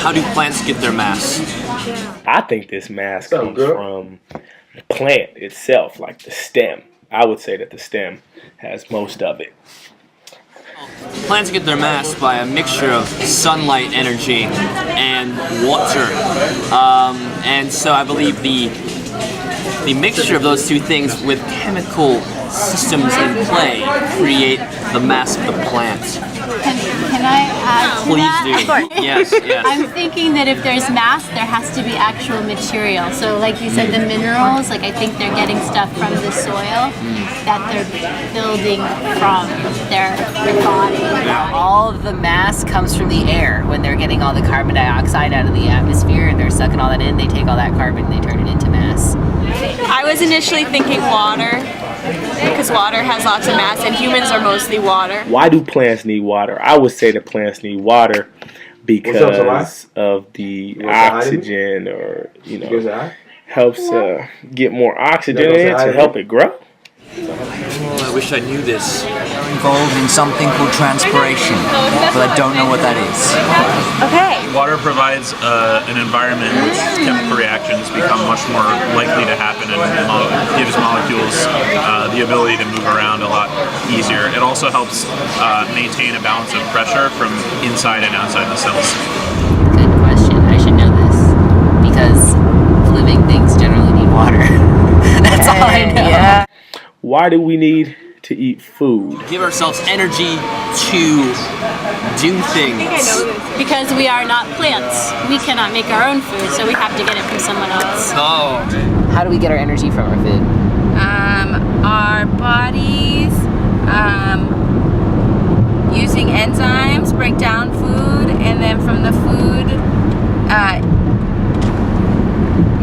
how do plants get their mass? I think this mass comes from the plant itself, like the stem. I would say that the stem has most of it. Plants get their mass by a mixture of sunlight energy and water. And so I believe the mixture of those two things with chemical systems in play create the mass of the plant. Can I add to Please that? do. Yes, yes. I'm thinking that if there's mass, there has to be actual material. So like you said, the minerals, like I think they're getting stuff from the soil that they're building from their body. All of the mass comes from the air when they're getting all the carbon dioxide out of the atmosphere and they're sucking all that in. They take all that carbon and they turn it into mass. I was initially thinking water, because water has lots of mass and humans are mostly water. Why do plants need water? I would say that plants need water because of the oxygen, or helps get more oxygen in it to help it grow. Oh, I wish I knew this. They're involved in something called transpiration, but I don't know what that is. Okay. Water provides an environment in which chemical reactions become much more likely to happen and gives molecules the ability to move around a lot easier. It also helps maintain a balance of pressure from inside and outside the cells. Good question. I should know this because living things generally need water. That's all I know. Yeah. Why do we need to eat food? Give ourselves energy to do things. Because we are not plants. We cannot make our own food, so we have to get it from someone else. Oh. How do we get our energy from our food? Our bodies using enzymes break down food, and then from the food,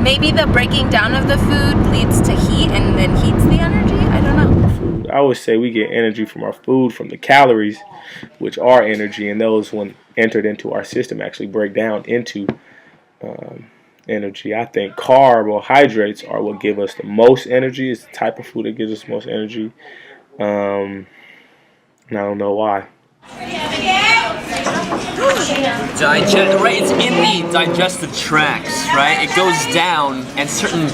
maybe the breaking down of the food leads to heat and then heats the energy? I don't know. I would say we get energy from our food, from the calories, which are energy, and those, when entered into our system, actually break down into energy. I think carbohydrates are what give us the most energy. It's the type of food that gives us the most energy. And I don't know why. Right, it's in the digestive tracts, right? It goes down, and certain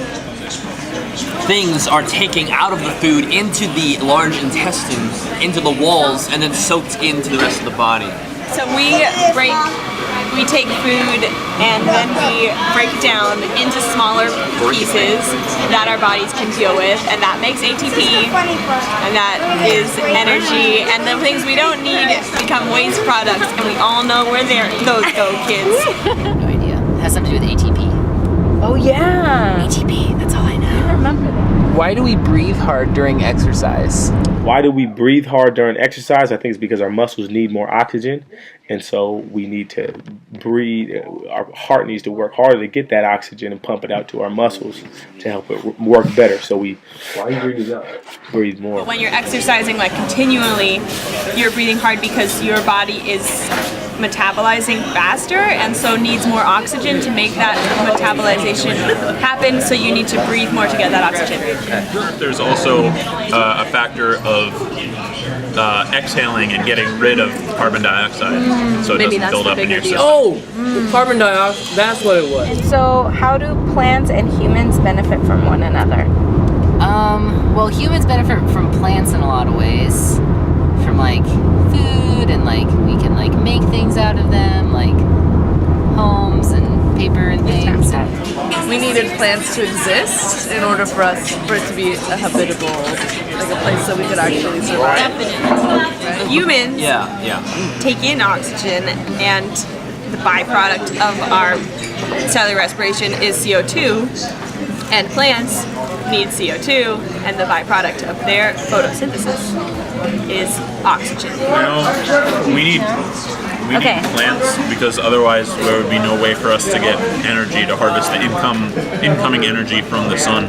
things are taken out of the food into the large intestine, into the walls, and then soaked into the rest of the body. So we take food and then we break down into smaller pieces that our bodies can deal with, and that makes ATP, and that is energy, and the things we don't need become waste products, and we all know where those go, kids. No idea. It has something to do with ATP. Oh yeah. ATP, that's all I know. I remember that. Why do we breathe hard during exercise? Why do we breathe hard during exercise? I think it's because our muscles need more oxygen, and so we need to breathe. Our heart needs to work harder to get that oxygen and pump it out to our muscles to help it work better. So we breathe more. When you're exercising like continually, you're breathing hard because your body is metabolizing faster and so needs more oxygen to make that metabolization happen, so you need to breathe more to get that oxygen. There's also a factor of exhaling and getting rid of carbon dioxide, so it doesn't build up in your system. Oh, carbon dioxide, that's what it was. So how do plants and humans benefit from one another? Well, humans benefit from plants in a lot of ways. From like food, and like we can like make things out of them, like homes and paper and things. We needed plants to exist in order for it to be a habitable, like a place that we could actually survive. Right? Humans take in oxygen, and the byproduct of our cellular respiration is CO2, and plants need CO2, and the byproduct of their photosynthesis is oxygen. We need plants, because otherwise there would be no way for us to get energy to harvest the incoming energy from the sun.